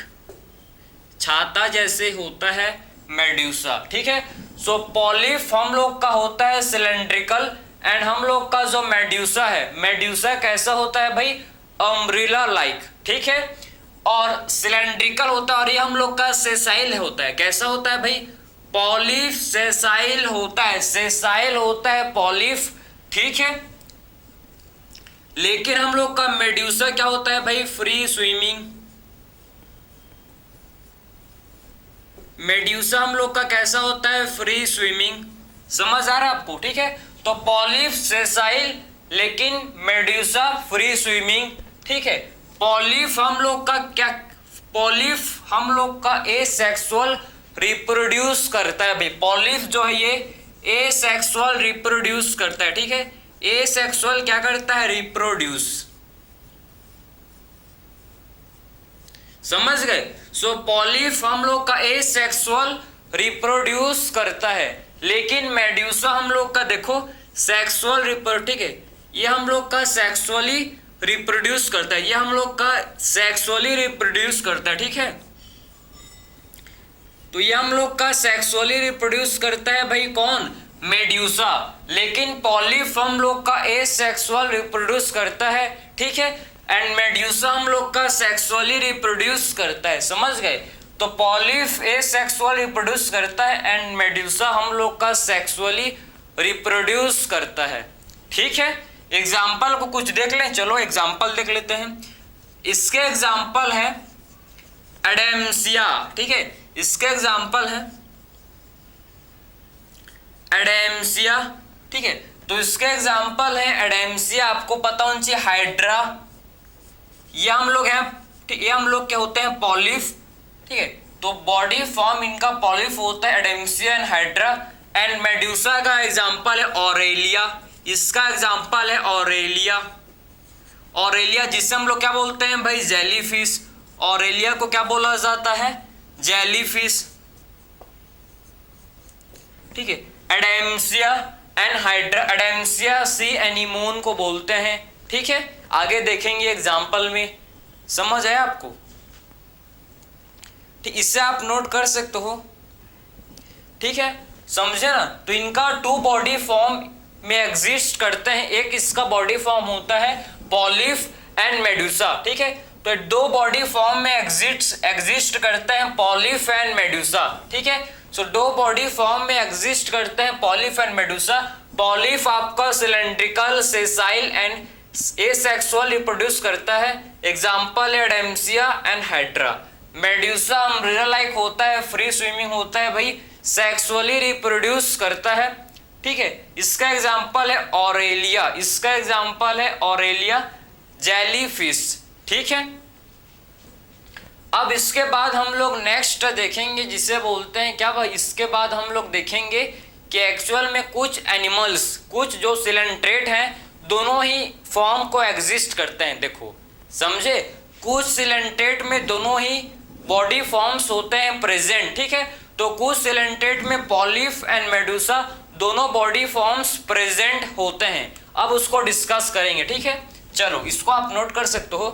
छाता जैसे होता है मेड्यूसा, ठीक है। सो पॉलिफ हम लोग का होता है सिलेंड्रिकल एंड हम लोग का जो मेड्यूसा है, मेड्यूसा कैसा होता है भाई, अम्ब्रेला लाइक, ठीक है। और सिलेंड्रिकल होता है और ये हम लोग का सेसाइल होता है। कैसा होता है भाई, पॉलिफ सेसाइल होता है, सेसाइल होता है पॉलिफ, ठीक है। लेकिन हम लोग का मेड्यूसा क्या होता है भाई, फ्री स्विमिंग। मेड्यूसा हम लोग का कैसा होता है, फ्री स्विमिंग। समझ आ रहा है आपको, ठीक है। तो पॉलिफ सेसाइल लेकिन मेड्यूसा फ्री स्विमिंग, ठीक है। पॉलिफ हम लोग का क्या, पॉलिफ हम लोग का एसेक्सुअल रिप्रोड्यूस करता है भाई। पॉलिफ जो है ये एसेक्सुअल रिप्रोड्यूस करता है, ठीक है। एसेक्सुअल क्या करता है, रिप्रोड्यूस, समझ गए। सो पॉलिफ हम लोग का एसेक्सुअल रिप्रोड्यूस करता है, लेकिन मेड्यूसा हम लोग का देखो सेक्सुअल रिप्रोड्यूस, ठीक है। ये हम लोग का सेक्सुअली रिप्रोड्यूस करता है, ये हम लोग का सेक्सुअली रिप्रोड्यूस करता है, ठीक है। तो ये हम लोग का सेक्सुअली रिप्रोड्यूस करता है भाई कौन, मेड्यूसा। लेकिन पॉलिफ हम लोग का एसेक्सुअल रिप्रोड्यूस करता है, ठीक है। एंड मेड्यूसा हम लोग का सेक्सुअली रिप्रोड्यूस करता है, समझ गए। तो पॉलिफ एसेक्सुअल रिप्रोड्यूस करता है एंड मेड्यूसा हम लोग का सेक्सुअली रिप्रोड्यूस करता है, ठीक है। एग्जाम्पल को कुछ देख लें, चलो एग्जाम्पल देख लेते हैं। इसके एग्जाम्पल है एडेम्सिया, ठीक है। इसके एग्जाम्पल है एडेम्सिया, ठीक है। तो इसके एग्जाम्पल है एडेम्सिया, आपको पता होना चाहिए हाइड्रा, ये हम लोग हैं, ये हम लोग क्या होते हैं, पॉलिफ, ठीक है। तो बॉडी फॉर्म इनका पॉलिफ होता है, Adamsia and hydra. And medusa का एग्जाम्पल है ऑरेलिया, इसका एग्जाम्पल है ऑरेलिया, ऑरेलिया जिसे हम लोग क्या बोलते हैं भाई, जेलीफिश। ऑरेलिया को क्या बोला जाता है, जेलीफिश, ठीक है। Adamsia and hydra, एडेम्सिया C anemone को बोलते हैं, ठीक है। आगे देखेंगे एग्जाम्पल में, समझ आया आपको, ठीक। इससे आप नोट कर सकते हो, ठीक है, समझे ना। तो इनका टू बॉडी फॉर्म में एग्जिस्ट करते हैं, एक इसका बॉडी फॉर्म होता है पॉलिफ एंड मेड्यूसा, ठीक है। तो दो बॉडी फॉर्म में एग्जिस्ट करते हैं पॉलिफ एंड मेड्यूसा, ठीक है। सो दो बॉडी फॉर्म में एग्जिस्ट करते हैं पॉलिफ एंड मेड्यूसा। पॉलिफ आपका cylindrical, sessile and asexual reproduce करता है, एग्जाम्पल है Adamsia and hydra. Medusa umbrella like होता है, फ्री स्विमिंग होता है भाई, सेक्सुअली रिप्रोड्यूस करता है, ठीक है। इसका एग्जाम्पल है ऑरेलिया, इसका एग्जाम्पल है ऑरेलिया जेलीफिश, ठीक है। अब इसके बाद हम लोग नेक्स्ट देखेंगे जिसे बोलते हैं क्या भाई, इसके बाद हम लोग देखेंगे कि एक्चुअल में कुछ एनिमल्स, कुछ जो सिलेंट्रेट हैं, दोनों ही फॉर्म को एग्जिस्ट करते हैं। देखो समझे, कुछ सिलेंट्रेट में दोनों ही बॉडी फॉर्म्स होते हैं प्रेजेंट, ठीक है। तो कुछ सिलेंट्रेट में पॉलिफ एंड मेडुसा दोनों बॉडी फॉर्म्स प्रेजेंट होते हैं। अब उसको डिस्कस करेंगे, ठीक है। चलो इसको आप नोट कर सकते हो।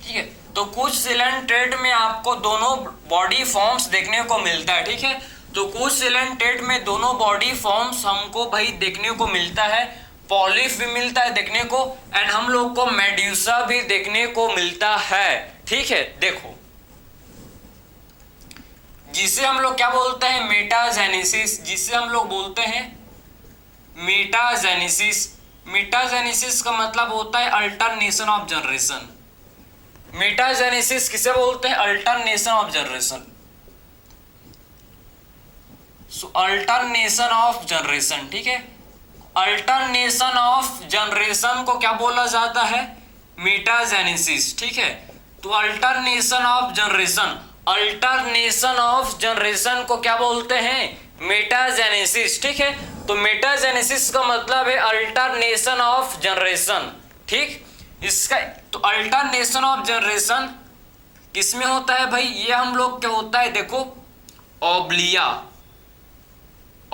ठीक है, तो कुछ सिलेंट्रेट में आपको दोनों बॉडी फॉर्म्स देखने को मिलता है, ठीक है। तो कुछ सिलेंटेट में दोनों बॉडी फॉर्म्स हमको भाई देखने को मिलता है, पॉलिप भी मिलता है देखने को, एंड हम लोग को मेड्यूसा भी देखने को मिलता है। ठीक है, देखो जिसे हम लोग क्या बोलते हैं, मेटाजेनेसिस, जिसे हम लोग बोलते हैं मेटाजेनेसिस। मेटाजेनेसिस का मतलब होता है अल्टरनेशन ऑफ जनरेशन। मेटाजेनेसिस किसे बोलते हैं, alternation of generation. Alternation of generation, ठीक है, अल्टरनेशन ऑफ जनरेशन को क्या बोला जाता है, मेटाजेनेसिस। ठीक है, तो alternation of generation, alternation of generation को क्या बोलते हैं, मेटाजेनेसिस। ठीक है, तो मेटाजेनेसिस का मतलब है अल्टरनेशन ऑफ जनरेशन। ठीक, इसका तो अल्टरनेशन ऑफ जनरेशन किसमें होता है भाई, ये हम लोग क्या होता है, देखो ओब्लिया,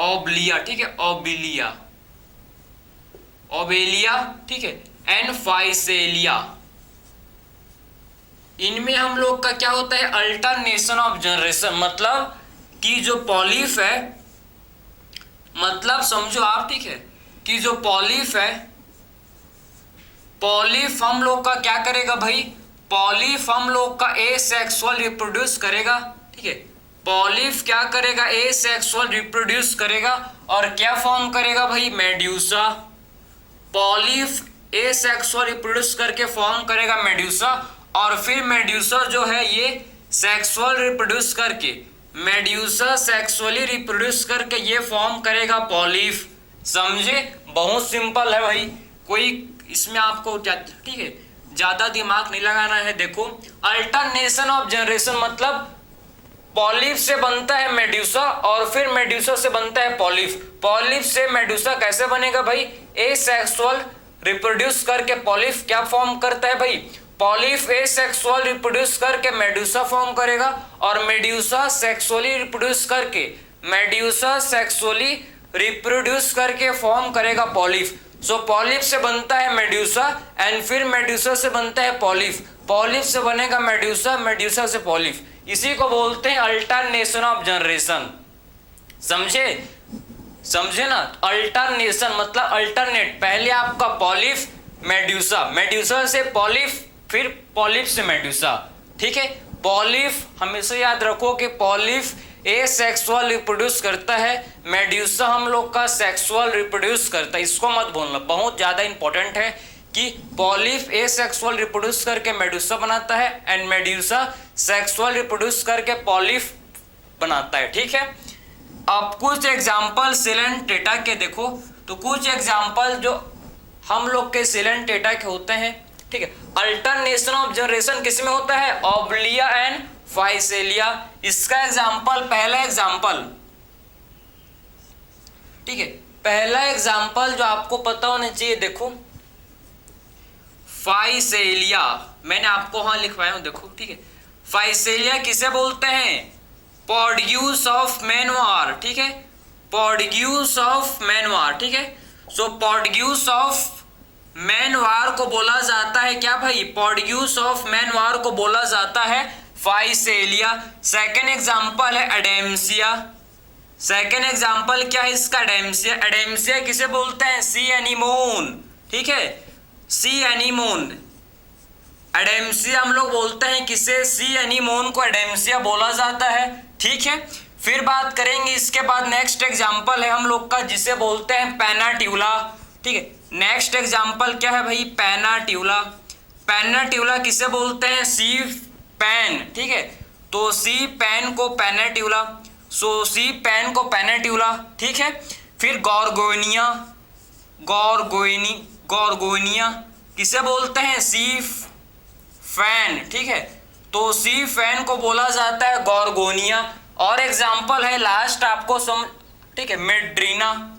ओब्लिया, ठीक है, ओबिलिया, ओबेलिया, ठीक है, एंड फाइसेलिया, इनमें हम लोग का क्या होता है, अल्टरनेशन ऑफ जनरेशन। मतलब कि जो पॉलिप है, मतलब समझो आप, ठीक है, कि जो पॉलिप है, पॉलिप हम लोग का क्या करेगा भाई, पॉलिप हम लोग का एसेक्सुअल रिप्रोड्यूस करेगा। ठीक है, पॉलिप क्या करेगा, एसेक्सुअल रिप्रोड्यूस करेगा और क्या फॉर्म करेगा भाई, मेड्यूसा। पॉलिप एसेक्सुअल रिप्रोड्यूस करके फॉर्म करेगा मेड्यूसा, और फिर मेड्यूसा जो है ये सेक्सुअल रिप्रोड्यूस करके, मेड्यूसा सेक्सुअली रिप्रोड्यूस करके ये फॉर्म करेगा पॉलिप। समझे, बहुत सिंपल है भाई, कोई इसमें आपको ठीक है ज्यादा दिमाग नहीं लगाना है। देखो अल्टरनेशन ऑफ जनरेशन मतलब पॉलिप से बनता है मेड्यूसा और फिर मेड्यूसा से बनता है पॉलिप। पॉलिप से मेड्यूसा कैसे बनेगा भाई, एसेक्सुअल रिप्रोड्यूस करके पॉलिप क्या फॉर्म करता है भाई, पॉलिप एसेक्सुअल रिप्रोड्यूस करके मेड्यूसा फॉर्म करेगा, और मेड्यूसा सेक्सुअली रिप्रोड्यूस करके, मेड्यूसा सेक्सुअली रिप्रोड्यूस करके फॉर्म करेगा पॉलिप। सो पॉलिप से बनता है मेड्यूसा एंड फिर मेड्यूसा से बनता है पॉलिप, पॉलिप से बनेगा मेड्यूसा, मेड्यूसा से पॉलिप। इसी को बोलते हैं अल्टरनेशन ऑफ जनरेशन। समझे, समझे ना, अल्टरनेशन मतलब अल्टरनेट, पहले आपका पॉलिप मेड्यूसा, मेड्यूसा से पॉलिप, फिर पॉलिप से मेड्यूसा। ठीक है, पॉलिप हमेशा याद रखो कि पॉलिप एसेक्सुअल रिप्रोड्यूस करता है, मेड्यूसा हम लोग का सेक्सुअल रिप्रोड्यूस करता है। इसको मत भूलना, बहुत ज्यादा इंपॉर्टेंट है कि पॉलिप एसेक्सुअल रिप्रोड्यूस करके मेड्यूसा बनाता है एंड मेड्यूसा सेक्सुअल रिप्रोड्यूस करके पॉलिप बनाता है। ठीक है, अब कुछ एग्जाम्पल सिलेंट डेटा के देखो, तो कुछ एग्जाम्पल जो हम लोग के सिलेंट डेटा के होते हैं। ठीक है, अल्टरनेशन ऑफ जनरेशन किसमें होता है, ओब्लिया एंड फाइसेलिया। इसका एग्जाम्पल, पहला एग्जाम्पल, ठीक है, पहला एग्जाम्पल जो आपको पता होना चाहिए, देखो फाइसेलिया, मैंने आपको वहां लिखवाया हूं, देखो। ठीक है, फाइसेलिया किसे बोलते हैं, पॉडग्यूस ऑफ मैनवार। ठीक है, पॉडग्यूस ऑफ मैनवार। ठीक है, सो पॉडग्यूस ऑफ मैनवार को बोला जाता है क्या भाई, पॉडग्यूस ऑफ मैनवार को बोला जाता है फाइसेलिया। सेकेंड एग्जाम्पल है एडेम्सिया। सेकेंड एग्जाम्पल क्या है इसका, एडेम्सिया। एडेम्सिया किसे बोलते हैं, सी एनीमोन। ठीक है, सी एनीमोन, एडेम्सिया हम लोग बोलते हैं किसे, सी एनीमोन को एडेम्सिया बोला जाता है। ठीक है, फिर बात करेंगे इसके बाद नेक्स्ट एग्जाम्पल है हम लोग का जिसे बोलते हैं पेनाट्यूला। ठीक है, नेक्स्ट एग्जाम्पल क्या है भाई, पेनाट्यूला। पेनाट्यूला किसे बोलते हैं, सी पैन। ठीक है, तो सी पैन को पेनाट्यूला, सो सी पैन को पेनाट्यूला। ठीक है, फिर गॉर्गोनिया, गॉर्गोनिया किसे बोलते हैं, सी फैन। ठीक है, तो सी फैन को बोला जाता है गॉर्गोनिया। और एग्जाम्पल है लास्ट आपको ठीक है, मेड्रीना।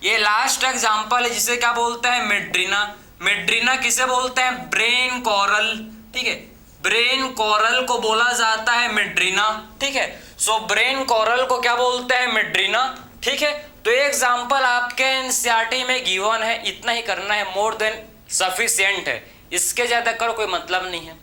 ये लास्ट एग्जाम्पल है जिसे क्या बोलते हैं, मेड्रीना। मेड्रीना किसे बोलते हैं, ब्रेन कोरल। ठीक है, ब्रेन कोरल को बोला जाता है मेड्रीना। ठीक है, सो ब्रेन कोरल को क्या बोलते हैं, मेड्रीना। ठीक है, तो ये एग्जाम्पल आपके एनसीईआरटी में गिवन है, इतना ही करना है, मोर देन सफिशिएंट है, इसके ज्यादा करो कोई मतलब नहीं है।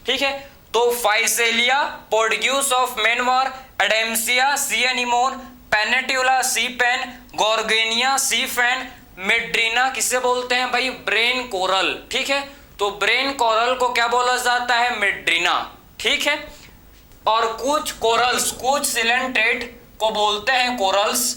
ठीक है, तो Physalia, Portuguese of man of war, Adamsia sea anemone, Pennatula sea pen, Gorgonia sea fan, Meandrina किसे बोलते हैं भाई ब्रेन कोरल, ठीक है। तो ब्रेन कोरल को क्या बोला जाता है मेड्रीना, ठीक है। और कुछ कोरल्स, कुछ सिलेंट्रेट को बोलते हैं कोरल्स,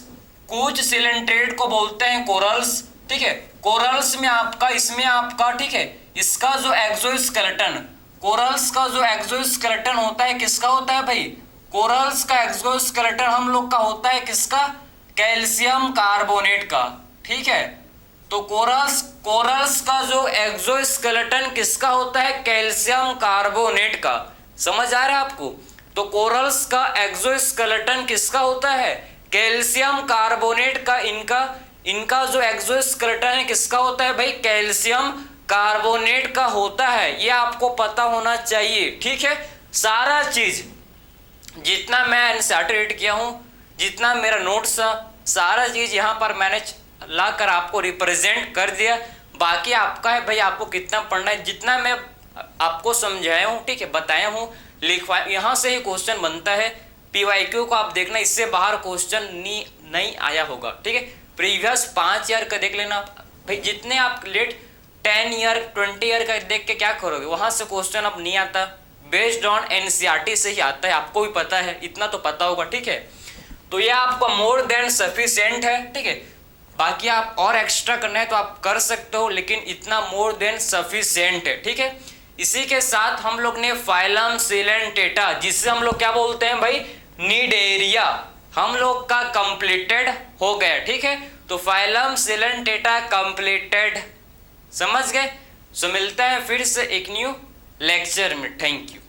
कुछ सिलेंट्रेट को बोलते हैं कोरल्स, ठीक है। कोरल्स में आपका, इसमें आपका, ठीक है, इसका जो एक्सोस्केलेटन, कोरल्स का जो एक्सोस्केलेटन होता है किसका होता है भाई, कोरल्स का एक्सोस्केलेटन हम लोग का होता है किसका, कैल्शियम कार्बोनेट का, ठीक है। तो कोरल्स का जो एक्सोस्केलेटन किसका होता है, कैल्शियम कार्बोनेट का, समझ आ रहा है आपको। तो कोरल्स का एक्सोस्केलेटन किसका होता है, कैल्शियम कार्बोनेट का। इनका जो एक्सोस्केलेटन है किसका होता है भाई, कैल्शियम कार्बोनेट का होता है, ये आपको पता होना चाहिए, ठीक है। सारा चीज जितना मैं एनसीईआरटी रीड किया हूं, जितना मेरा नोट्स था, सारा चीज यहाँ पर मैंने लाकर आपको रिप्रेजेंट कर दिया। बाकी आपका है भाई, आपको कितना पढ़ना है, जितना मैं आपको समझाया हूँ, ठीक है, बताया हूँ, लिखवा, यहाँ से ही क्वेश्चन बनता है। पीवाईक्यू को आप देखना, इससे बाहर क्वेश्चन नहीं आया होगा, ठीक है। प्रीवियस 5 ईयर का देख लेना भाई, जितने आप लेट 10 ईयर 20 ईयर का देख के क्या करोगे, वहां से क्वेश्चन अब नहीं आता, बेस्ड ऑन एनसीईआरटी से ही आता है, आपको भी पता है, इतना तो पता होगा, ठीक है। तो ये आपका मोर देन सफिशिएंट है, ठीक है। बाकी आप और एक्स्ट्रा करना है तो आप कर सकते हो, लेकिन इतना मोर देन सफिशिएंट है, ठीक है। इसी के साथ हम लोग ने फाइलम सिलेंटेटा, जिससे हम लोग क्या बोलते हैं भाई नीडेरिया, हम लोग का कंप्लीटेड हो गया, ठीक है। तो फाइलम सिलेंटेटा कंप्लीटेड, समझ गए। सो मिलता है फिर से एक न्यू लेक्चर में, थैंक यू।